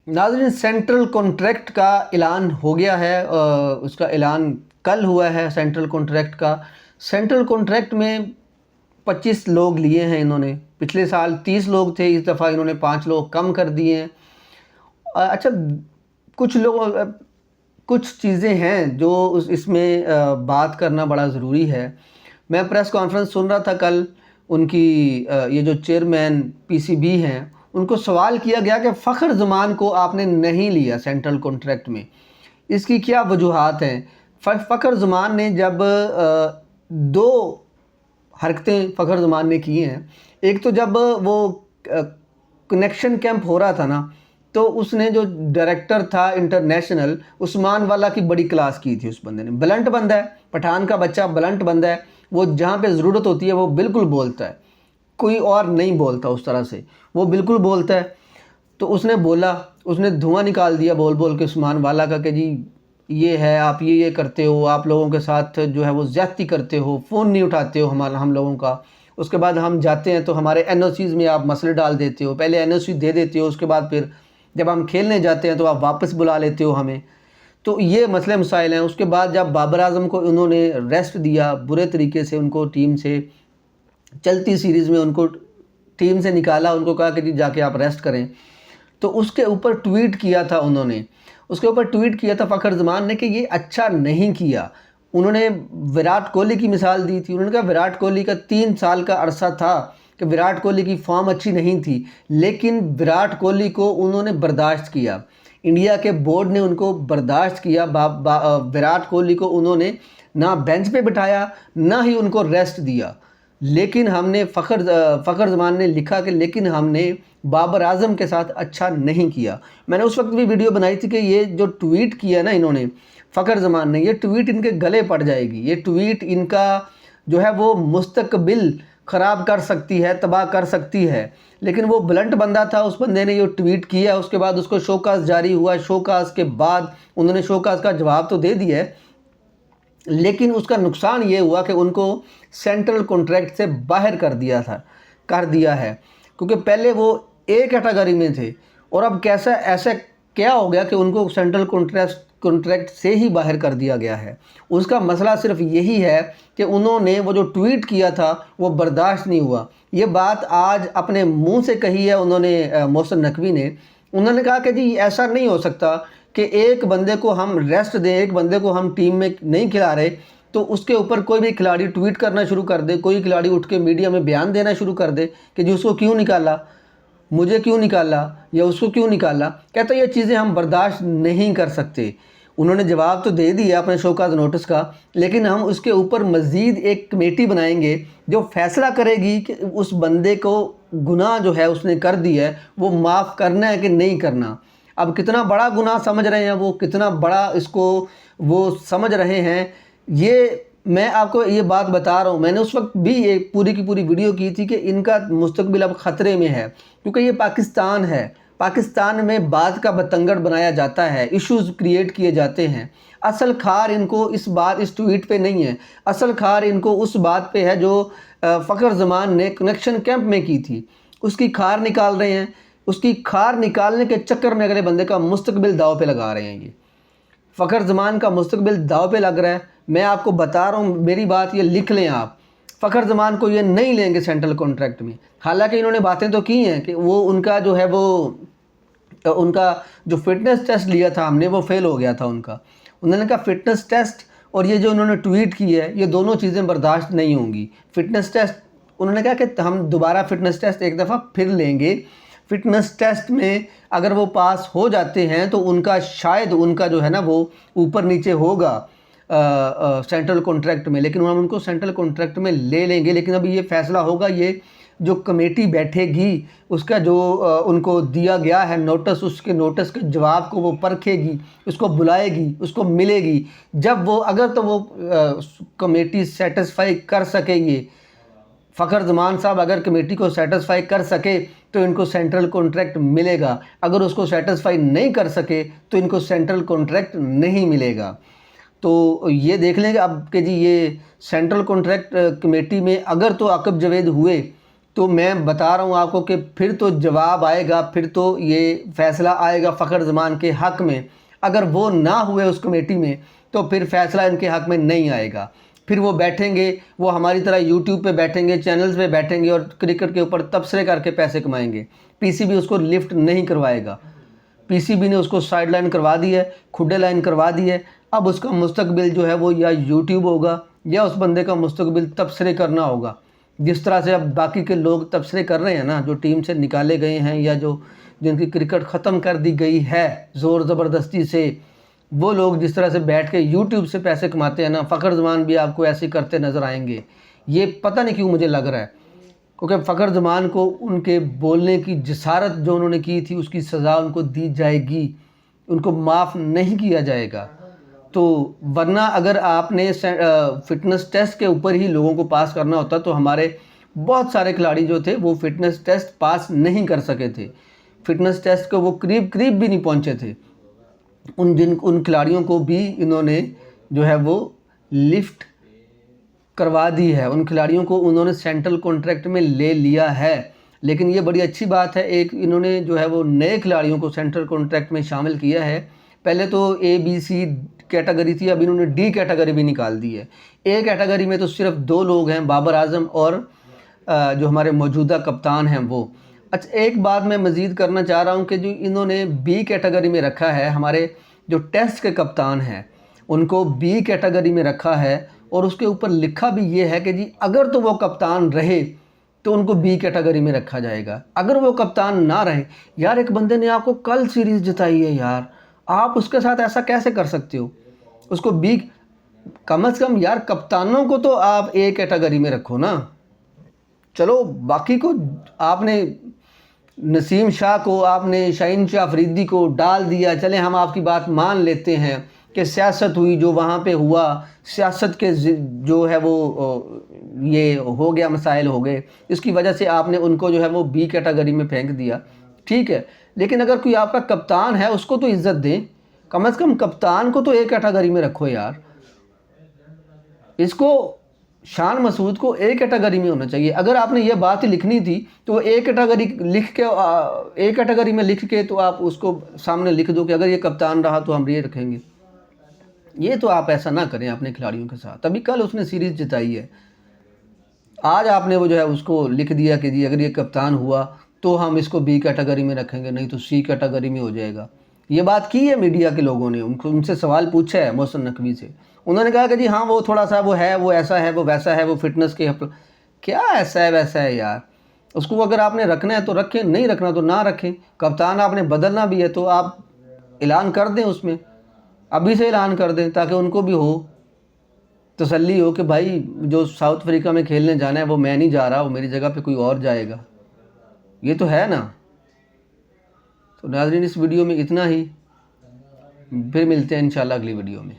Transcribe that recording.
नाज़रीन, central contract का ऐलान हो गया है। उसका ऐलान कल हुआ है सेंट्रल कॉन्ट्रैक्ट का। सेंट्रल कॉन्ट्रैक्ट में 25 लोग लिए हैं इन्होंने। पिछले साल 30 लोग थे, इस दफ़ा इन्होंने 5 लोग कम कर दिए हैं। अच्छा, कुछ लोग कुछ चीज़ें हैं जो इसमें बात करना बड़ा ज़रूरी है। मैं प्रेस कॉन्फ्रेंस सुन रहा था कल, उनकी ये जो चेयरमैन पीसीबी हैं, उनको सवाल किया गया कि फ़खर ज़मान को आपने नहीं लिया सेंट्रल कॉन्ट्रैक्ट में, इसकी क्या वजूहात हैं? फ़खर ज़मान ने जब दो हरकतें फ़खर ज़मान ने की हैं। एक तो जब वो कनेक्शन कैंप हो रहा था ना, तो उसने जो डायरेक्टर था इंटरनेशनल, उस्मान वाला की बड़ी क्लास की थी उस बंदे ने। ब्लंट बंदा है, पठान का बच्चा ब्लंट बंदा है। वो जहाँ पे ज़रूरत होती है वो बिल्कुल बोलता है, कोई और नहीं बोलता उस तरह से, वो बिल्कुल बोलता है। तो उसने बोला, उसने धुआं निकाल दिया बोल बोल के उस्मान वाला का कि जी ये है, आप ये करते हो, आप लोगों के साथ जो है वो ज़्यादती करते हो, फ़ोन नहीं उठाते हो हम लोगों का। उसके बाद हम जाते हैं तो हमारे एनओसीज़ में आप मसले डाल देते हो। पहले एनओसी दे देते हो, उसके बाद फिर जब हम खेलने जाते हैं तो आप वापस बुला लेते हो हमें। तो ये मसले मसाइल हैं। उसके बाद जब बाबर आज़म को उन्होंने रेस्ट दिया बुरे तरीके से, उनको टीम से चलती सीरीज़ में उनको टीम से निकाला, उनको कहा कि जी जाके आप रेस्ट करें। तो उसके ऊपर ट्वीट किया था उन्होंने, उसके ऊपर ट्वीट किया था फ़खर ज़मान ने कि ये अच्छा नहीं किया। उन्होंने विराट कोहली की मिसाल दी थी। उन्होंने कहा विराट कोहली का 3 साल का अरसा था कि विराट कोहली की फॉर्म अच्छी नहीं थी, लेकिन विराट कोहली को उन्होंने बर्दाश्त किया। इंडिया के बोर्ड ने उनको बर्दाश्त किया। विराट कोहली को उन्होंने ना बेंच पे बिठाया, ना ही उनको रेस्ट दिया। लेकिन हमने फ़खर ज़मान ने लिखा कि लेकिन हमने बाबर आज़म के साथ अच्छा नहीं किया। मैंने उस वक्त भी वीडियो बनाई थी कि ये जो ट्वीट किया ना इन्होंने, फ़खर ज़मान ने, ये ट्वीट इनके गले पड़ जाएगी। ये ट्वीट इनका जो है वो मुस्तकबिल ख़राब कर सकती है, तबाह कर सकती है। लेकिन वो ब्लंट बंदा था, उस बंदे ने ये ट्वीट किया, उसके बाद उसको शोकास जारी हुआ। शोकास के बाद उन्होंने शोकास का जवाब तो दे दिया है, लेकिन उसका नुकसान ये हुआ कि उनको सेंट्रल कॉन्ट्रैक्ट से बाहर कर दिया है। क्योंकि पहले वो ए कैटेगरी में थे और अब कैसा ऐसा क्या हो गया कि उनको सेंट्रल कॉन्ट्रैक्ट से ही बाहर कर दिया गया है। उसका मसला सिर्फ यही है कि उन्होंने वो जो ट्वीट किया था वो बर्दाश्त नहीं हुआ। ये बात आज अपने मुंह से कही है उन्होंने, मोहसिन नकवी ने। उन्होंने कहा कि जी ऐसा नहीं हो सकता कि एक बंदे को हम रेस्ट दें, एक बंदे को हम टीम में नहीं खिला रहे तो उसके ऊपर कोई भी खिलाड़ी ट्वीट करना शुरू कर दे, कोई खिलाड़ी उठ के मीडिया में बयान देना शुरू कर दे कि जी उसको क्यों निकाला, मुझे क्यों निकाला या उसको क्यों निकाला। कहता ये चीज़ें हम बर्दाश्त नहीं कर सकते। उन्होंने जवाब तो दे दिया अपने शोकाज नोटिस का, लेकिन हम उसके ऊपर मज़ीद एक कमेटी बनाएंगे जो फैसला करेगी कि उस बंदे को गुनाह जो है उसने कर दिया है वो माफ़ करना है कि नहीं करना। अब कितना बड़ा गुनाह समझ रहे हैं वो, कितना बड़ा इसको वो समझ रहे हैं, ये मैं आपको ये बात बता रहा हूँ। मैंने उस वक्त भी ये पूरी की पूरी वीडियो की थी कि इनका मुस्तकबिल अब ख़तरे में है, क्योंकि ये पाकिस्तान है। पाकिस्तान में बात का बतंगड़ बनाया जाता है, इश्यूज़ क्रिएट किए जाते हैं। असल खार इनको इस ट्वीट पे नहीं है, असल खार इनको उस बात पे है जो फ़खर ज़मान ने कनेक्शन कैंप में की थी, उसकी खार निकाल रहे हैं। उसकी खार निकालने के चक्कर में अगले बंदे का मुस्तकबिल दाव पे लगा रहे हैं। ये फ़खर ज़मान का मुस्तकबिल दाव पे लग रहा है। मैं आपको बता रहा हूँ, मेरी बात ये लिख लें आप, फ़खर ज़मान को ये नहीं लेंगे सेंट्रल कॉन्ट्रैक्ट में। हालांकि इन्होंने बातें तो की हैं कि वो उनका जो है वो उनका जो फ़िटनेस टेस्ट लिया था हमने, वो फेल हो गया था उनका। उन्होंने कहा फ़िटनेस टेस्ट और ये जो उन्होंने ट्वीट की है ये दोनों चीज़ें बर्दाश्त नहीं होंगी। फ़िटनेस टेस्ट, उन्होंने कहा कि हम दोबारा फ़िटनेस टेस्ट एक दफ़ा फिर लेंगे। फ़िटनेस टेस्ट में अगर वो पास हो जाते हैं तो उनका शायद उनका जो है ना वो ऊपर नीचे होगा सेंट्रल कॉन्ट्रैक्ट में, लेकिन हम उनको सेंट्रल कॉन्ट्रैक्ट में ले लेंगे। लेकिन अभी ये फ़ैसला होगा, ये जो कमेटी बैठेगी उसका जो उनको दिया गया है नोटिस, उसके नोटिस के जवाब को वो परखेगी, उसको बुलाएगी, उसको मिलेगी। जब वो अगर तो वो कमेटी सेटिस्फाई कर सके, ये फ़खर ज़मान साहब अगर कमेटी को सेटिस्फाई कर सके तो इनको सेंट्रल कॉन्ट्रैक्ट मिलेगा। अगर उसको सेटिस्फाई नहीं कर सके तो इनको सेंट्रल कॉन्ट्रैक्ट नहीं मिलेगा। तो ये देख लेंगे अब कि जी ये सेंट्रल कॉन्ट्रैक्ट कमेटी में अगर तो आकिब जवेद हुए तो मैं बता रहा हूँ आपको कि फिर तो जवाब आएगा, फिर तो ये फ़ैसला आएगा फ़खर ज़मान के हक़ में। अगर वो ना हुए उस कमेटी में तो फिर फ़ैसला इनके हक़ में नहीं आएगा। फिर वो बैठेंगे, वो हमारी तरह यूट्यूब पे बैठेंगे, चैनल्स पे बैठेंगे और क्रिकेट के ऊपर तबसरे करके पैसे कमाएंगे। पीसीबी उसको लिफ्ट नहीं करवाएगा। पीसीबी ने उसको साइड लाइन करवा दी है, खुड्डे लाइन करवा दी है। अब उसका मुस्तकबिल जो है वो या यूट्यूब होगा या उस बंदे का मुस्तकबिल तबसरे करना होगा। जिस तरह से अब बाकी के लोग तबसरे कर रहे हैं ना, जो टीम से निकाले गए हैं या जो जिनकी क्रिकेट ख़त्म कर दी गई है ज़ोर ज़बरदस्ती से, वो लोग जिस तरह से बैठ के यूट्यूब से पैसे कमाते हैं ना, फ़खर ज़मान भी आपको ऐसे करते नज़र आएंगे। ये पता नहीं क्यों मुझे लग रहा है, क्योंकि फ़खर ज़मान को उनके बोलने की जसारत जो उन्होंने की थी उसकी सज़ा उनको दी जाएगी, उनको माफ़ नहीं किया जाएगा। तो वरना अगर आपने फ़िटनेस टेस्ट के ऊपर ही लोगों को पास करना होता तो हमारे बहुत सारे खिलाड़ी जो थे वो फ़िटनेस टेस्ट पास नहीं कर सके थे। फ़िटनेस टेस्ट को वो करीब भी नहीं पहुँचे थे। उन खिलाड़ियों को भी इन्होंने जो है वो लिफ्ट करवा दी है, उन खिलाड़ियों को उन्होंने सेंट्रल कॉन्ट्रैक्ट में ले लिया है। लेकिन ये बड़ी अच्छी बात है, एक इन्होंने जो है वो नए खिलाड़ियों को सेंट्रल कॉन्ट्रैक्ट में शामिल किया है। पहले तो ABC कैटेगरी थी, अब इन्होंने D कैटेगरी भी निकाल दी है। A कैटेगरी में तो सिर्फ 2 लोग हैं, बाबर आजम और जो हमारे मौजूदा कप्तान हैं वो। अच्छा, एक बात मैं मज़ीद करना चाह रहा हूँ कि जो इन्होंने B कैटेगरी में रखा है, हमारे जो टेस्ट के कप्तान हैं उनको B कैटेगरी में रखा है और उसके ऊपर लिखा भी ये है कि जी अगर तो वो कप्तान रहे तो उनको B कैटेगरी में रखा जाएगा, अगर वो कप्तान ना रहे। यार एक बंदे ने आपको कल सीरीज़ जिताई है यार, आप उसके साथ ऐसा कैसे कर सकते हो? उसको B, कम से कम यार कप्तानों को तो आप A कैटेगरी में रखो ना। चलो बाकी को आपने नसीम शाह को, आपने शाहीन शाह अफरीदी को डाल दिया, चले हम आपकी बात मान लेते हैं कि सियासत हुई, जो वहाँ पे हुआ सियासत के जो है वो ये हो गया, मसाइल हो गए, इसकी वजह से आपने उनको जो है वो B कैटेगरी में फेंक दिया, ठीक है। लेकिन अगर कोई आपका कप्तान है उसको तो इज़्ज़त दें, कम से कम कप्तान को तो A कैटेगरी में रखो यार। इसको शान मसूद को A कैटेगरी में होना चाहिए। अगर आपने ये बात ही लिखनी थी तो वो A कैटेगरी लिख के A कैटेगरी में लिख के तो आप उसको सामने लिख दो कि अगर ये कप्तान रहा तो हम ये रखेंगे। ये तो आप ऐसा ना करें अपने खिलाड़ियों के साथ। अभी कल उसने सीरीज़ जिताई है, आज आपने वो जो है उसको लिख दिया कि जी अगर ये कप्तान हुआ तो हम इसको B कैटेगरी में रखेंगे, नहीं तो C कैटेगरी में हो जाएगा। ये बात की है मीडिया के लोगों ने, उनसे सवाल पूछा है मोहसिन नकवी से, उन्होंने कहा कि जी हाँ वो थोड़ा सा वो है, वो ऐसा है, वो वैसा है, वो फिटनेस के क्या ऐसा है वैसा है यार। उसको अगर आपने रखना है तो रखें, नहीं रखना तो ना रखें। कप्तान आपने बदलना भी है तो आप ऐलान कर दें, उसमें अभी से ऐलान कर दें ताकि उनको भी हो तसल्ली हो कि भाई जो साउथ अफ्रीका में खेलने जाना है वो मैं नहीं जा रहा, वो मेरी जगह पे कोई और जाएगा। ये तो है ना। तो नाज़रीन इस वीडियो में इतना ही, फिर मिलते हैं इंशाल्लाह अगली वीडियो में।